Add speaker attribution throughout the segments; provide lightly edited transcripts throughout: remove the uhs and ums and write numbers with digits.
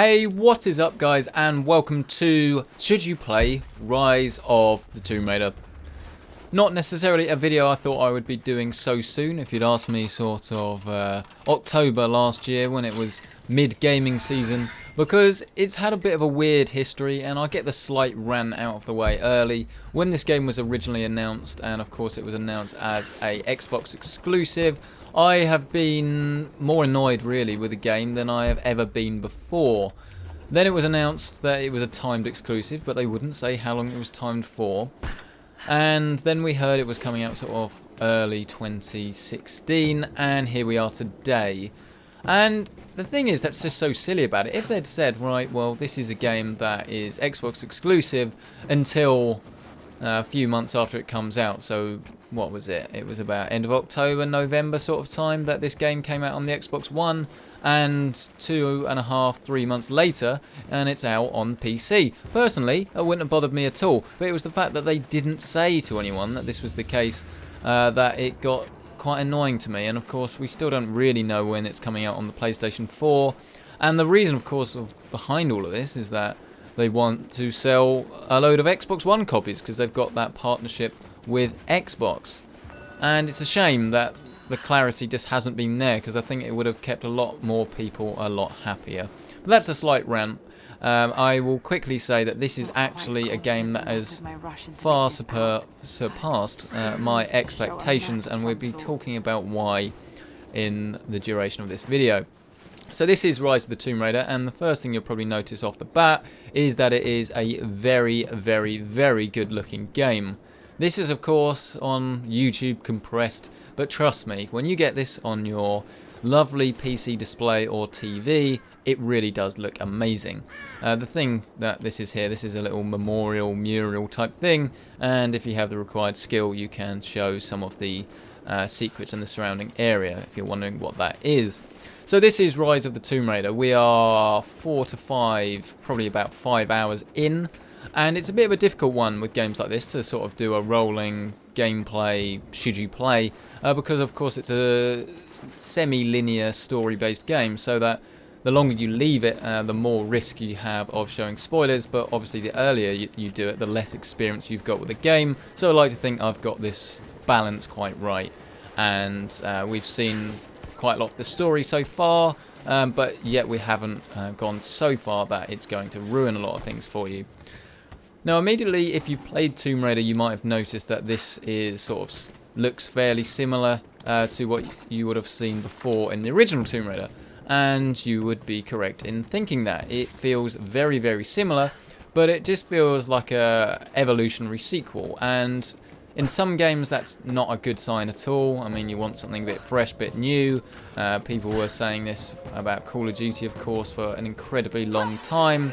Speaker 1: Hey, what is up guys, and welcome to Should You Play Rise of the Tomb Raider. Not necessarily a video I thought I would be doing so soon. If you'd asked me sort of October last year when it was mid-gaming season, because it's had a bit of a weird history, and I'll get the slight rant out of the way early. When this game was originally announced, and of course it was announced as a Xbox exclusive, I have been more annoyed really with the game than I have ever been before. Then it was announced that it was a timed exclusive, but they wouldn't say how long it was timed for. And then we heard it was coming out sort of early 2016, and here we are today. And the thing is, that's just so silly about it. If they'd said, right, well, this is a game that is Xbox exclusive until a few months after it comes out, so what was it? It was about end of October, November sort of time that this game came out on the Xbox One, and 2.5, 3 months later, and it's out on PC. Personally, that wouldn't have bothered me at all, but it was the fact that they didn't say to anyone that this was the case that it got quite annoying to me. And of course, we still don't really know when it's coming out on the PlayStation 4, and the reason, of course, behind all of this is that they want to sell a load of Xbox One copies because they've got that partnership with Xbox. And it's a shame that the clarity just hasn't been there, because I think it would have kept a lot more people a lot happier. But that's a slight rant. I will quickly say that this is actually a game that has far surpassed my expectations, and we'll be talking about why in the duration of this video. So this is Rise of the Tomb Raider, and the first thing you'll probably notice off the bat is that it is a very, very, very good looking game. This is of course on YouTube compressed, but trust me, when you get this on your lovely PC display or TV, it really does look amazing. The thing that this is here, this is a little memorial mural type thing, and if you have the required skill you can show some of the secrets in the surrounding area if you're wondering what that is. So this is Rise of the Tomb Raider. We are 4 to 5, probably about 5 hours in. And it's a bit of a difficult one with games like this to sort of do a rolling gameplay, should you play, because of course it's a semi-linear story-based game, so that the longer you leave it, the more risk you have of showing spoilers, but obviously the earlier you do it, the less experience you've got with the game. So I like to think I've got this balance quite right, and we've seen quite a lot of the story so far, but yet we haven't gone so far that it's going to ruin a lot of things for you. Now immediately, if you've played Tomb Raider, you might have noticed that this is sort of looks fairly similar to what you would have seen before in the original Tomb Raider, and you would be correct in thinking that. It feels very, very similar, but it just feels like a evolutionary sequel, and in some games that's not a good sign at all. I mean, you want something a bit fresh, a bit new. People were saying this about Call of Duty, of course, for an incredibly long time.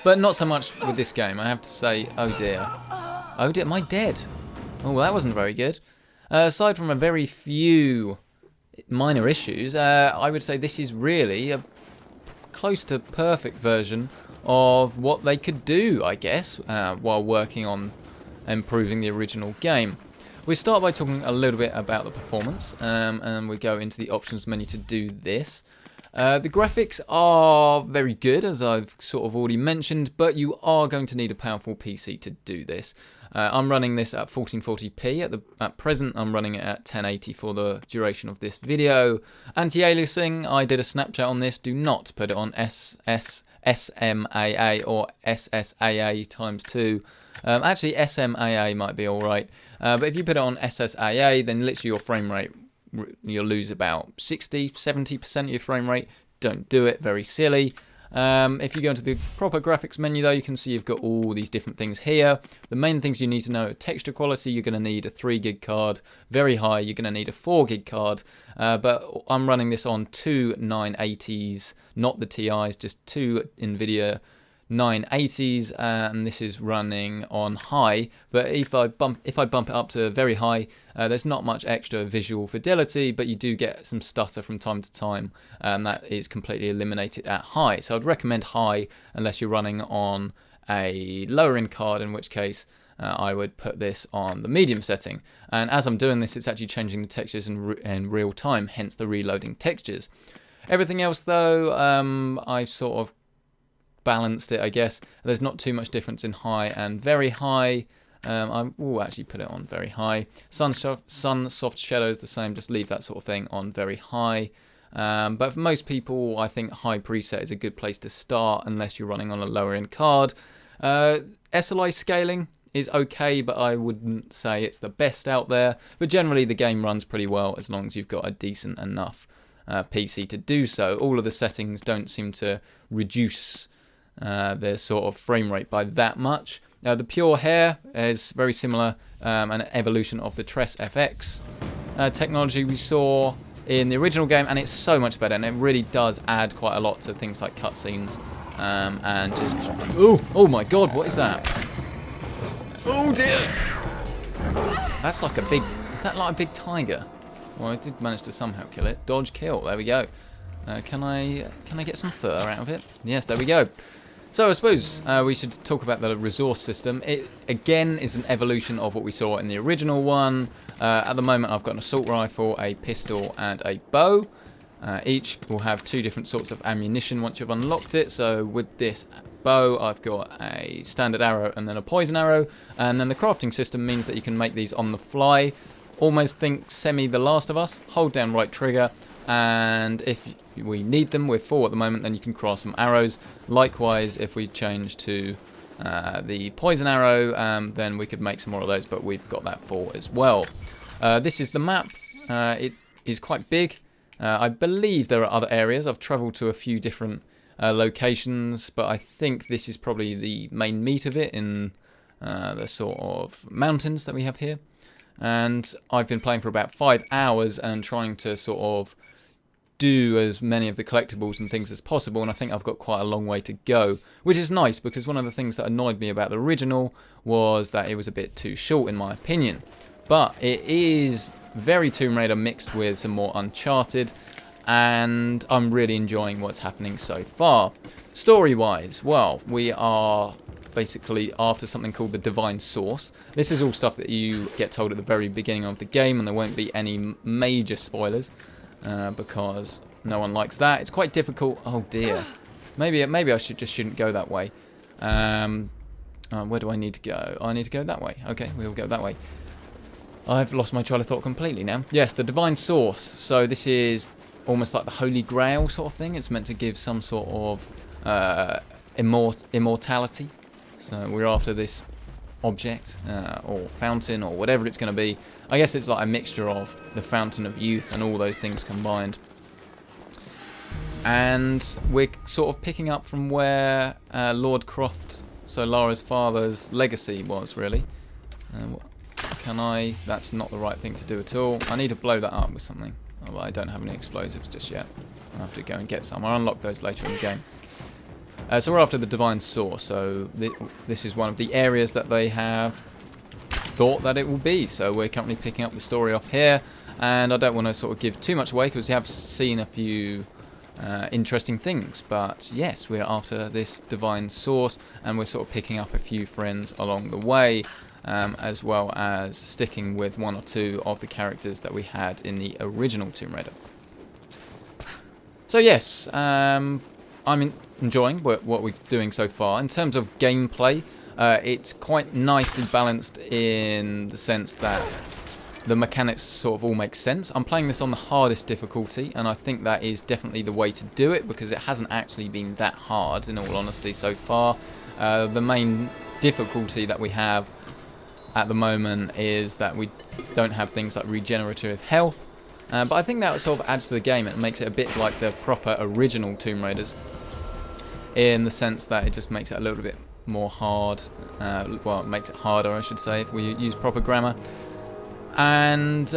Speaker 1: But not so much with this game, I have to say. Oh dear. Oh dear, am I dead? Oh, well, that wasn't very good. Aside from a very few minor issues, I would say this is really a close to perfect version of what they could do, I guess, while working on improving the original game. We start by talking a little bit about the performance, and we go into the options menu to do this. The graphics are very good, as I've sort of already mentioned, but you are going to need a powerful PC to do this. I'm running this at 1440p. At present, I'm running it at 1080 for the duration of this video. Anti-aliasing, I did a Snapchat on this. Do not put it on SMAA or SSAA times 2. Actually, SMAA might be alright, but if you put it on SSAA, then literally your frame rate, you'll lose about 60-70% of your frame rate. Don't do it, very silly. If you go into the proper graphics menu though, you can see you've got all these different things here. The main things you need to know are texture quality. You're going to need a 3 gig card. Very high, you're going to need a 4 gig card. But I'm running this on two 980s, not the TIs, just two NVIDIA 980s, and this is running on high. But if I bump it up to very high, there's not much extra visual fidelity, but you do get some stutter from time to time, and that is completely eliminated at high. So I'd recommend high unless you're running on a lower end card, in which case I would put this on the medium setting. And as I'm doing this, it's actually changing the textures in real time, hence the reloading textures. Everything else, though, I've sort of balanced it, I guess. There's not too much difference in high and very high. I will actually put it on very high. Sun soft shadows the same, just leave that sort of thing on very high. But for most people, I think high preset is a good place to start unless you're running on a lower end card. SLI scaling is okay, but I wouldn't say it's the best out there. But generally the game runs pretty well as long as you've got a decent enough PC to do so. All of the settings don't seem to reduce their sort of frame rate by that much. The pure hair is very similar, an evolution of the Tress FX technology we saw in the original game, and it's so much better, and it really does add quite a lot to things like cutscenes and just... Oh my god, what is that? Oh dear! That's like a big... Is that like a big tiger? Well, I did manage to somehow kill it. Dodge, kill. There we go. Can I get some fur out of it? Yes, there we go. So I suppose we should talk about the resource system. It, again, is an evolution of what we saw in the original one. At the moment, I've got an assault rifle, a pistol, and a bow. Each will have 2 different sorts of ammunition once you've unlocked it. So with this bow, I've got a standard arrow and then a poison arrow. And then the crafting system means that you can make these on the fly. Almost think semi The Last of Us. Hold down right trigger, and if we need them, we're full at the moment, then you can craft some arrows. Likewise, if we change to the poison arrow, then we could make some more of those, but we've got that full as well. This is the map. It is quite big. I believe there are other areas. I've travelled to a few different locations, but I think this is probably the main meat of it in the sort of mountains that we have here. And I've been playing for about 5 hours and trying to sort of do as many of the collectibles and things as possible, and I think I've got quite a long way to go, which is nice because one of the things that annoyed me about the original was that it was a bit too short in my opinion. But it is very Tomb Raider mixed with some more Uncharted, and I'm really enjoying what's happening so far. Story-wise, well, we are basically after something called the Divine Source. This is all stuff that you get told at the very beginning of the game, and there won't be any major spoilers because no one likes that. It's quite difficult. Oh dear. Maybe I shouldn't go that way. Where do I need to go? I need to go that way. Okay, we'll go that way. I've lost my trail of thought completely now. Yes, the Divine Source. So this is almost like the Holy Grail sort of thing. It's meant to give some sort of immortality. So we're after this object or fountain or whatever it's going to be. I guess it's like a mixture of the Fountain of Youth and all those things combined. And we're sort of picking up from where Lord Croft, so Lara's father's legacy was, really. Can I... That's not the right thing to do at all. I need to blow that up with something. Oh, well, I don't have any explosives just yet. I'll have to go and get some. I'll unlock those later in the game. So we're after the Divine Source. So this is one of the areas that they have thought that it will be. So we're currently picking up the story off here. And I don't want to sort of give too much away because we have seen a few interesting things. But yes, we're after this Divine Source. And we're sort of picking up a few friends along the way. As well as sticking with 1 or 2 of the characters that we had in the original Tomb Raider. So yes, I'm enjoying what we're doing so far. In terms of gameplay, it's quite nicely balanced in the sense that the mechanics sort of all make sense. I'm playing this on the hardest difficulty, and I think that is definitely the way to do it because it hasn't actually been that hard, in all honesty, so far. The main difficulty that we have at the moment is that we don't have things like regenerative health, but I think that sort of adds to the game. It makes it a bit like the proper original Tomb Raiders in the sense that it just makes it a little bit more hard, well, it makes it harder, I should say, if we use proper grammar. And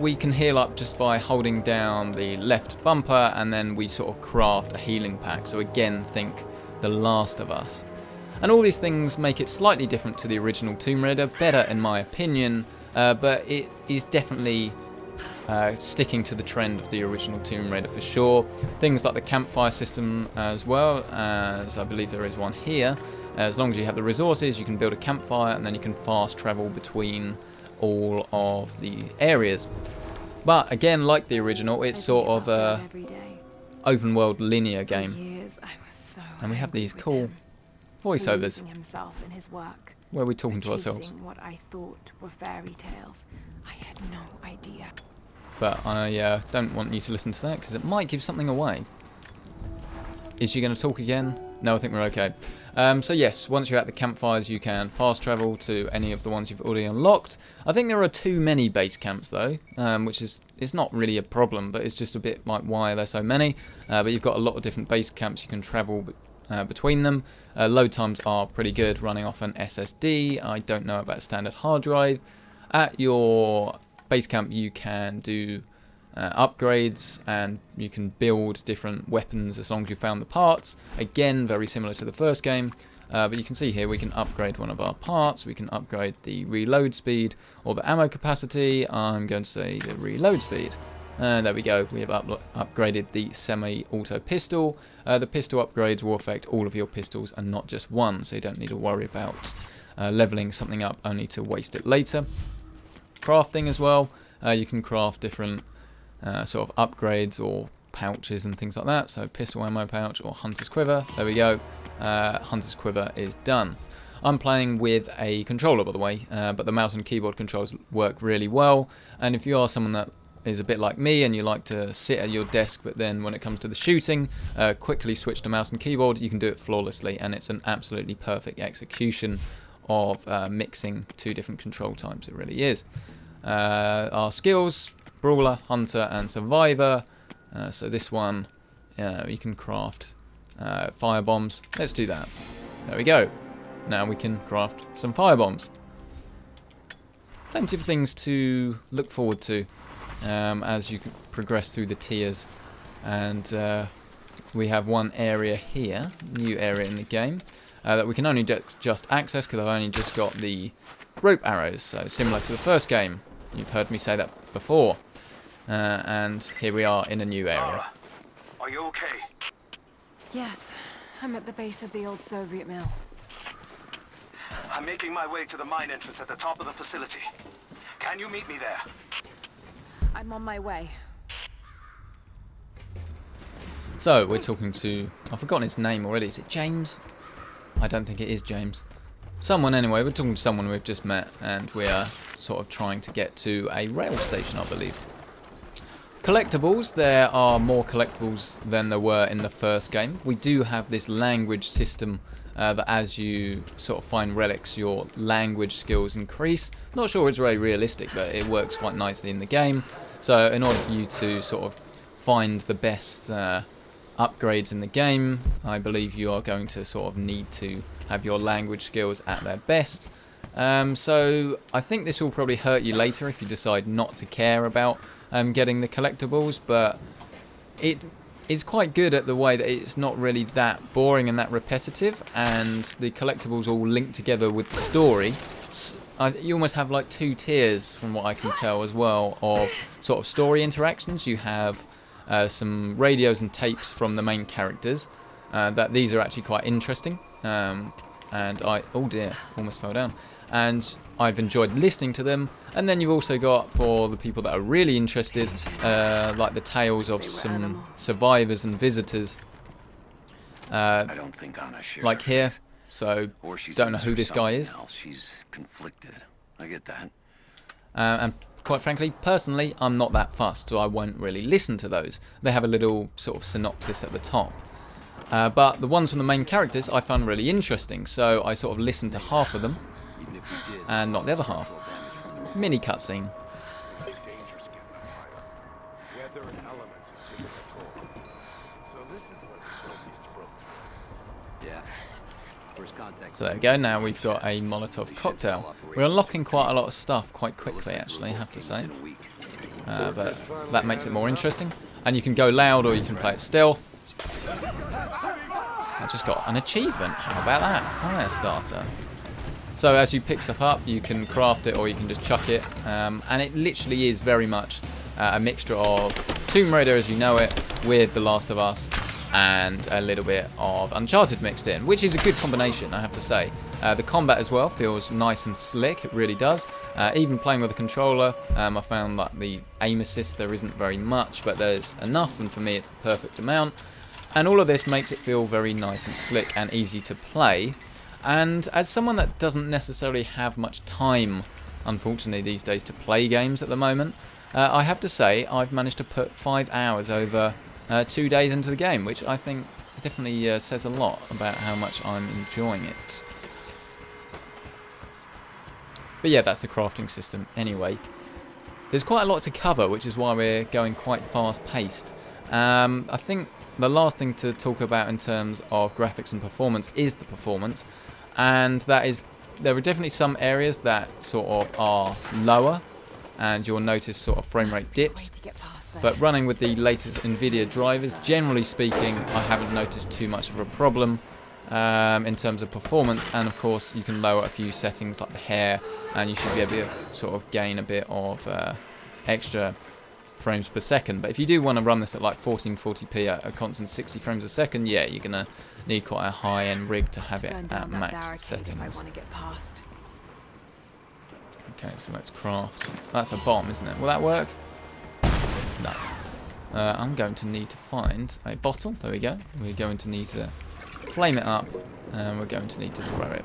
Speaker 1: we can heal up just by holding down the left bumper, and then we sort of craft a healing pack. So again, think The Last of Us. And all these things make it slightly different to the original Tomb Raider, better in my opinion, but it is definitely sticking to the trend of the original Tomb Raider for sure. Things like the Campfire system as well, as I believe there is one here. As long as you have the resources, you can build a campfire and then you can fast travel between all of the areas. But again, like the original, it's sort of open world linear game.
Speaker 2: Years, I was so
Speaker 1: And we have
Speaker 2: angry
Speaker 1: these
Speaker 2: with
Speaker 1: cool
Speaker 2: him,
Speaker 1: voiceovers
Speaker 2: losing himself in his work,
Speaker 1: where we're talking to ourselves.
Speaker 2: chasing what I thought were fairy tales. I had no idea.
Speaker 1: But I don't want you to listen to that because it might give something away. Is she going to talk again? No, I think we're okay. So yes, once you're at the campfires, you can fast travel to any of the ones you've already unlocked. I think there are too many base camps though, which is it's not really a problem, but it's just a bit like why are there so many? But you've got a lot of different base camps you can travel between them. Load times are pretty good, running off an SSD. I don't know about standard hard drive. At your base camp, you can do upgrades and you can build different weapons as long as you found the parts. Again, very similar to the first game, but you can see here we can upgrade one of our parts. We can upgrade the reload speed or the ammo capacity. I'm going to say the reload speed. And there we go, we have upgraded the semi-auto pistol. The pistol upgrades will affect all of your pistols and not just one, so you don't need to worry about leveling something up only to waste it later. Crafting as well, you can craft different sort of upgrades or pouches and things like that. So pistol ammo pouch or hunter's quiver. There we go. Hunter's quiver is done. I'm playing with a controller, by the way, but the mouse and keyboard controls work really well. And if you are someone that is a bit like me and you like to sit at your desk, but then when it comes to the shooting, quickly switch to mouse and keyboard, you can do it flawlessly, and it's an absolutely perfect execution of mixing two different control types. It really is. Our skills: Brawler, Hunter, and Survivor. So this one, you can craft fire bombs. Let's do that. There we go. Now we can craft some fire bombs. Plenty of things to look forward to as you progress through the tiers. And we have one area here, new area in the game, that we can only just access because I've only just got the rope arrows. So similar to the first game. You've heard me say that before. And here we are in a new area.
Speaker 3: Are you okay?
Speaker 2: Yes, I'm at the base of the old Soviet mill.
Speaker 3: I'm making my way to the mine entrance at the top of the facility. Can you meet me there?
Speaker 2: I'm on my way.
Speaker 1: So we're talking to, I've forgotten his name already. Is it James? I don't think it is James. Someone anyway. We're talking to someone we've just met, and we are sort of trying to get to a rail station, I believe. Collectibles. There are more collectibles than there were in the first game. We do have this language system that as you sort of find relics, your language skills increase. Not sure it's very realistic, but it works quite nicely in the game. So in order for you to sort of find the best upgrades in the game, I believe you are going to sort of need to have your language skills at their best. So I think this will probably hurt you later if you decide not to care about getting the collectibles, but it is quite good at the way that it's not really that boring and that repetitive, and the collectibles all link together with the story. You almost have like two tiers, from what I can tell as well, of sort of story interactions. You have some radios and tapes from the main characters. That these are actually quite interesting. And oh dear, almost fell down. And I've enjoyed listening to them. And then you've also got, for the people that are really interested, like the tales of some survivors and visitors.
Speaker 3: I don't think Anna shares
Speaker 1: like here. So don't know who this guy is.
Speaker 3: She's conflicted. I get that.
Speaker 1: And quite frankly, personally, I'm not that fussed, so I won't really listen to those. They have a little sort of synopsis at the top. But the ones from the main characters I found really interesting, so I sort of listened to half of them, and not the other half. Mini cutscene. So there we go, now we've got a Molotov cocktail. We're unlocking quite a lot of stuff quite quickly, actually, I have to say. But that makes it more interesting. And you can go loud or you can play it stealth. I just got an achievement. How about that? Fire starter. So as you pick stuff up, you can craft it or you can just chuck it. And it literally is very much a mixture of Tomb Raider as you know it with The Last of Us. and a little bit of Uncharted mixed in, which is a good combination, I have to say. The combat as well feels nice and slick, it really does. Even playing with a controller, I found that the aim assist, there isn't very much, but there's enough, and for me it's the perfect amount. And all of this makes it feel very nice and slick and easy to play. And as someone that doesn't necessarily have much time, unfortunately these days, to play games at the moment, I have to say I've managed to put 5 hours over 2 days into the game, which I think definitely says a lot about how much I'm enjoying it. But yeah, that's the crafting system anyway. There's quite a lot to cover, which is why we're going quite fast paced. I think the last thing to talk about in terms of graphics and performance is the performance, and that is, there are definitely some areas that sort of are lower and you'll notice sort of frame rate dips. But running with the latest Nvidia drivers, generally speaking, I haven't noticed too much of a problem in terms of performance. And of course, you can lower a few settings like the hair, and you should be able to sort of gain a bit of extra frames per second. But if you do want to run this at like 1440p at a constant 60 frames a second, yeah, you're gonna need quite a high-end rig to have it at max settings. Okay, so let's craft. That's a bomb, isn't it? Will that work? No. I'm going to need to find a bottle. There we go. We're going to need to flame it up, and we're going to need to throw it.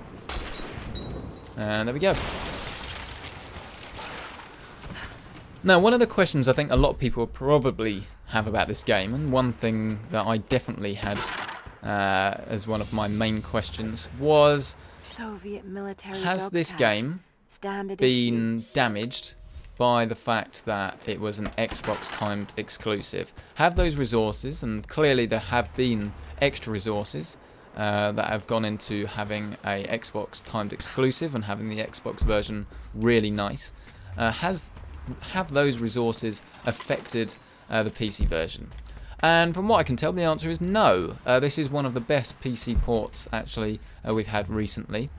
Speaker 1: And there we go. Now, one of the questions I think a lot of people probably have about this game, and one thing that I definitely had as one of my main questions was,
Speaker 2: Soviet military
Speaker 1: has this game been damaged by the fact that it was an Xbox timed exclusive? Have those resources, and clearly there have been extra resources that have gone into having a Xbox timed exclusive and having the Xbox version really nice, have those resources affected the PC version? And from what I can tell, the answer is no. This is one of the best PC ports actually we've had recently.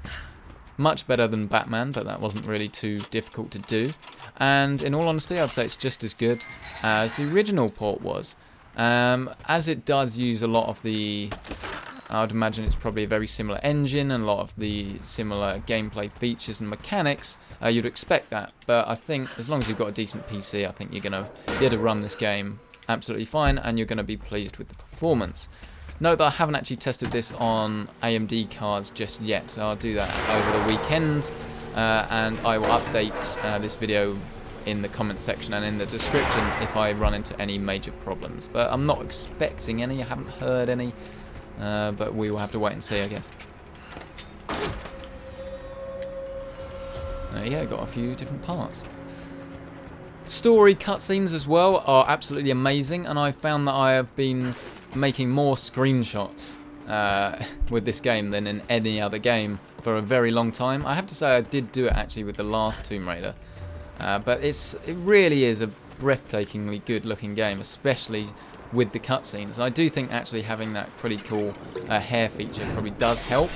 Speaker 1: Much better than Batman, but that wasn't really too difficult to do. And in all honesty, I'd say it's just as good as the original port was. As it does use a lot of the, I would imagine it's probably a very similar engine and a lot of the similar gameplay features and mechanics, you'd expect that. But I think as long as you've got a decent PC, I think you're going to be able to run this game absolutely fine, and you're going to be pleased with the performance. Note that I haven't actually tested this on AMD cards just yet, so I'll do that over the weekend, and I will update this video in the comment section and in the description if I run into any major problems. But I'm not expecting any, I haven't heard any, but we will have to wait and see, I guess. There you go, got a few different parts. Story cutscenes as well are absolutely amazing, and I found that I have been making more screenshots with this game than in any other game for a very long time. I have to say I did do it actually with the last Tomb Raider, but it really is a breathtakingly good looking game, especially with the cutscenes. And I do think actually having that pretty cool hair feature probably does help.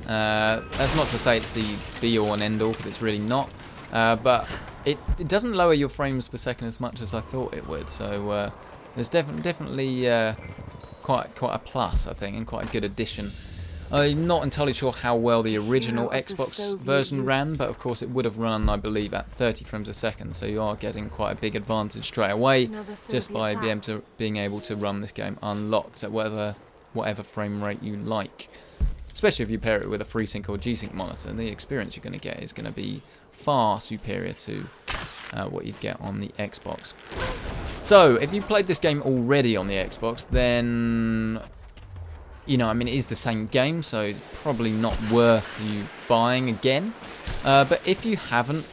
Speaker 1: That's not to say it's the be all and end all, because it's really not, but it doesn't lower your frames per second as much as I thought it would, so there's definitely quite a plus, I think, and quite a good addition. I'm not entirely sure how well the original Xbox version ran, but of course it would have run, I believe, at 30 frames a second, so you are getting quite a big advantage straight away just by being able to run this game unlocked at whatever frame rate you like. Especially if you pair it with a FreeSync or G-Sync monitor, the experience you're going to get is going to be far superior to what you'd get on the Xbox. So, if you played this game already on the Xbox, then, you know, I mean, it is the same game, so probably not worth you buying again. But if you haven't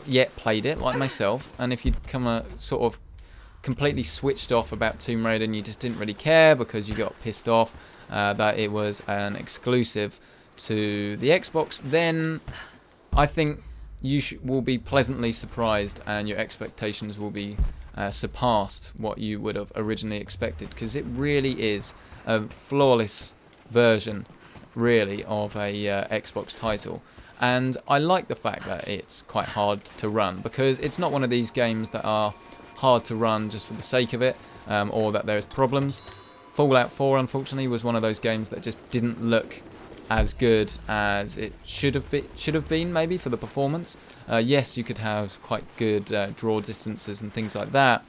Speaker 1: yet played it, like myself, and if you'd come sort of completely switched off about Tomb Raider and you just didn't really care because you got pissed off that it was an exclusive to the Xbox, then I think you will be pleasantly surprised and your expectations will be surpassed what you would have originally expected, because it really is a flawless version, really, of a Xbox title. And I like the fact that it's quite hard to run, because it's not one of these games that are hard to run just for the sake of it, or that there's problems. Fallout 4, unfortunately, was one of those games that just didn't look as good as it should have been maybe for the performance. Yes, you could have quite good draw distances and things like that,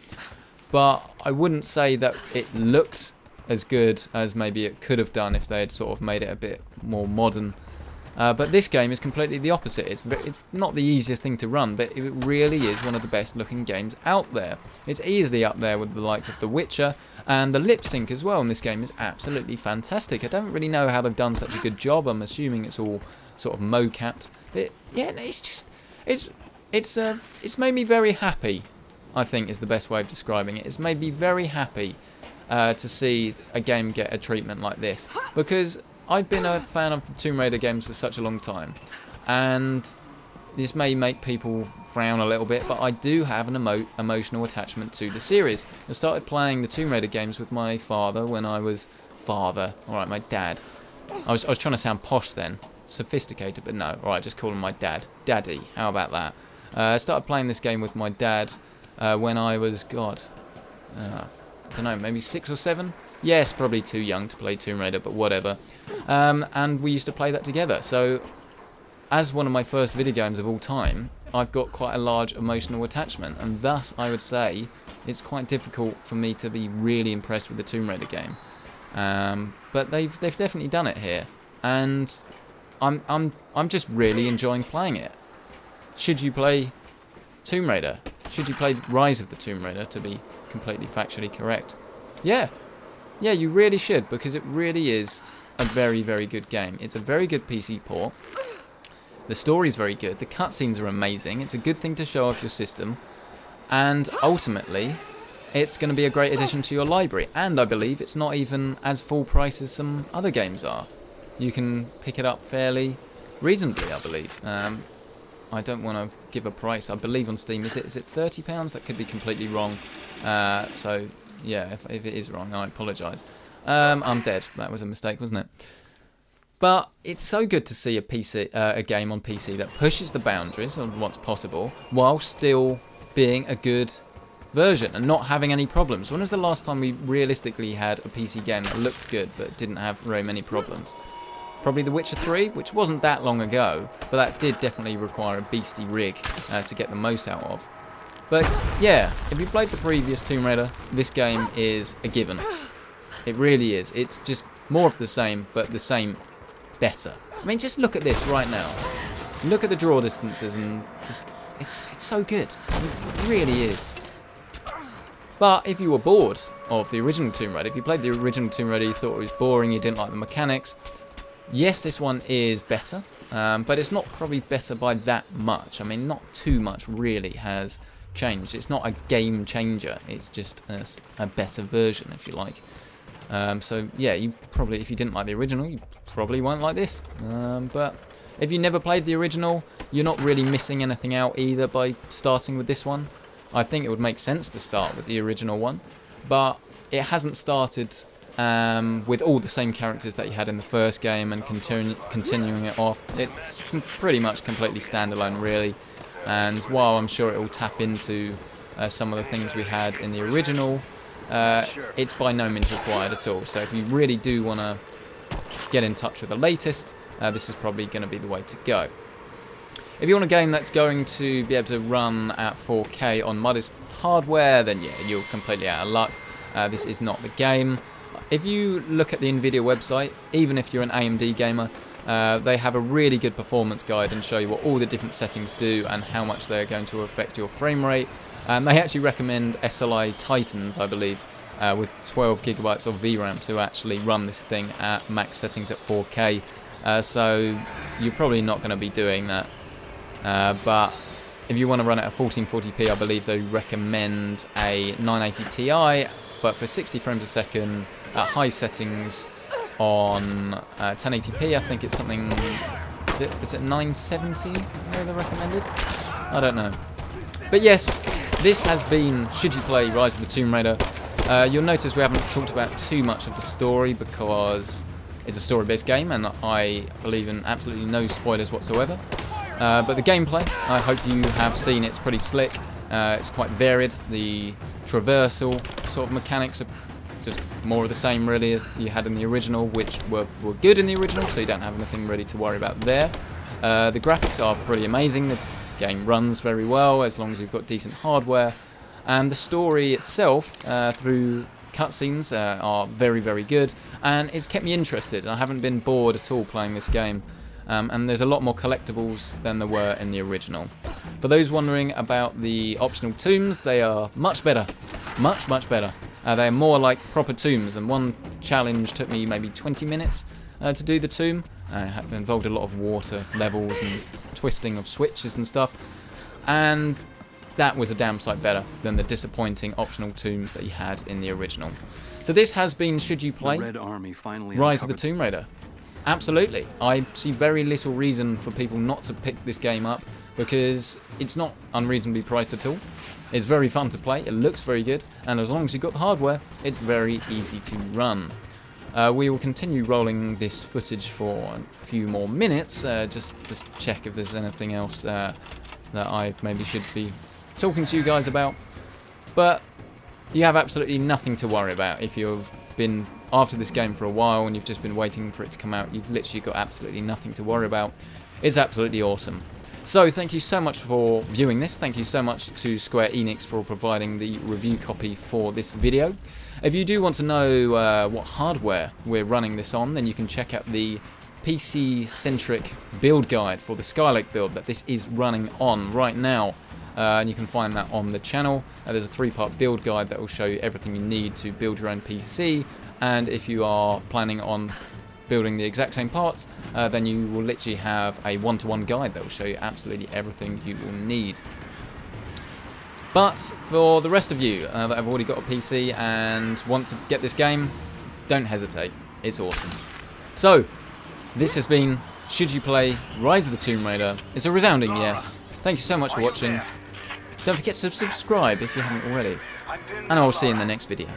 Speaker 1: but I wouldn't say that it looked as good as maybe it could have done if they had sort of made it a bit more modern. But this game is completely the opposite. It's not the easiest thing to run, but it really is one of the best looking games out there. It's easily up there with the likes of The Witcher, and the lip sync as well in this game is absolutely fantastic. I don't really know how they've done such a good job. I'm assuming it's all sort of mocapped. But yeah, it's made me very happy, I think is the best way of describing it. It's made me very happy to see a game get a treatment like this, because I've been a fan of Tomb Raider games for such a long time, and this may make people frown a little bit, but I do have an emotional attachment to the series. I started playing the Tomb Raider games with my father when I was... Alright, my dad. I was trying to sound posh then. Sophisticated, but no. Alright, just call him my dad. Daddy, how about that? I started playing this game with my dad when I was, I don't know, maybe 6 or 7? Yes, probably too young to play Tomb Raider, but whatever. And we used to play that together. So, as one of my first video games of all time, I've got quite a large emotional attachment, and thus I would say it's quite difficult for me to be really impressed with the Tomb Raider game. But they've definitely done it here, and I'm just really enjoying playing it. Should you play Tomb Raider? Should you play Rise of the Tomb Raider, to be completely factually correct? Yeah, you really should, because it really is a very, very good game. It's a very good PC port. The story's very good. The cutscenes are amazing. It's a good thing to show off your system. And ultimately, it's going to be a great addition to your library. And I believe it's not even as full price as some other games are. You can pick it up fairly reasonably, I believe. I don't want to give a price. I believe on Steam, is it £30? That could be completely wrong. So, yeah, if it is wrong, I apologise. I'm dead. That was a mistake, wasn't it? But it's so good to see a game on PC that pushes the boundaries of what's possible while still being a good version and not having any problems. When was the last time we realistically had a PC game that looked good but didn't have very many problems? Probably The Witcher 3, which wasn't that long ago, but that did definitely require a beastie rig to get the most out of. But yeah, if you played the previous Tomb Raider, this game is a given. It really is. It's just more of the same, but the same better. I mean, just look at this right now. Look at the draw distances, and just it's so good. It really is. But if you were bored of the original Tomb Raider, if you played the original Tomb Raider, you thought it was boring, you didn't like the mechanics, yes, this one is better, but it's not probably better by that much. I mean, not too much really has changed. It's not a game changer. It's just a better version, if you like. So yeah, you probably, if you didn't like the original, you probably won't like this. But if you never played the original, you're not really missing anything out either by starting with this one. I think it would make sense to start with the original one, but it hasn't started with all the same characters that you had in the first game and continuing it off. It's pretty much completely standalone, really. And while I'm sure it will tap into some of the things we had in the original, it's by no means required at all. So if you really do want to get in touch with the latest, this is probably going to be the way to go. If you want a game that's going to be able to run at 4K on modest hardware, then yeah, you're completely out of luck. This is not the game. If you look at the NVIDIA website, even if you're an AMD gamer, they have a really good performance guide and show you what all the different settings do and how much they're going to affect your frame rate. They actually recommend SLI Titans, I believe, with 12 gigabytes of VRAM to actually run this thing at max settings at 4K. So you're probably not going to be doing that. But if you want to run it at 1440p, I believe they recommend a 980 Ti, but for 60 frames a second at high settings on 1080p, I think it's something, is it 970 they're recommended? I don't know. But yes, this has been Should You Play Rise of the Tomb Raider. You'll notice we haven't talked about too much of the story because it's a story-based game and I believe in absolutely no spoilers whatsoever. But the gameplay, I hope you have seen, it's pretty slick. It's quite varied. The traversal sort of mechanics are just more of the same really as you had in the original, which were good in the original, so you don't have anything really to worry about there. The graphics are pretty amazing. The game runs very well as long as you've got decent hardware, and the story itself through cutscenes are very, very good, and it's kept me interested. I haven't been bored at all playing this game, and there's a lot more collectibles than there were in the original. For those wondering about the optional tombs, they are much better, much better. They're more like proper tombs, and one challenge took me maybe 20 minutes to do the tomb. It involved a lot of water levels and twisting of switches and stuff, and that was a damn sight better than the disappointing optional tombs that you had in the original. So this has been Should You Play Rise of the Tomb Raider. Absolutely. I see very little reason for people not to pick this game up, because it's not unreasonably priced at all. It's very fun to play, it looks very good, and as long as you've got the hardware, it's very easy to run. We will continue rolling this footage for a few more minutes, just to check if there's anything else that I maybe should be talking to you guys about. But you have absolutely nothing to worry about if you've been after this game for a while and you've just been waiting for it to come out. You've literally got absolutely nothing to worry about. It's absolutely awesome. So thank you so much for viewing this. Thank you so much to Square Enix for providing the review copy for this video. If you do want to know what hardware we're running this on, then you can check out the PC-centric build guide for the Skylake build that this is running on right now. And you can find that on the channel. There's a 3-part build guide that will show you everything you need to build your own PC, and if you are planning on building the exact same parts, then you will literally have a one-to-one guide that will show you absolutely everything you will need. But for the rest of you that have already got a PC and want to get this game, don't hesitate, it's awesome. So, this has been Should You Play Rise of the Tomb Raider. It's a resounding yes. Thank you so much for watching. Don't forget to subscribe if you haven't already. And I will see you in the next video.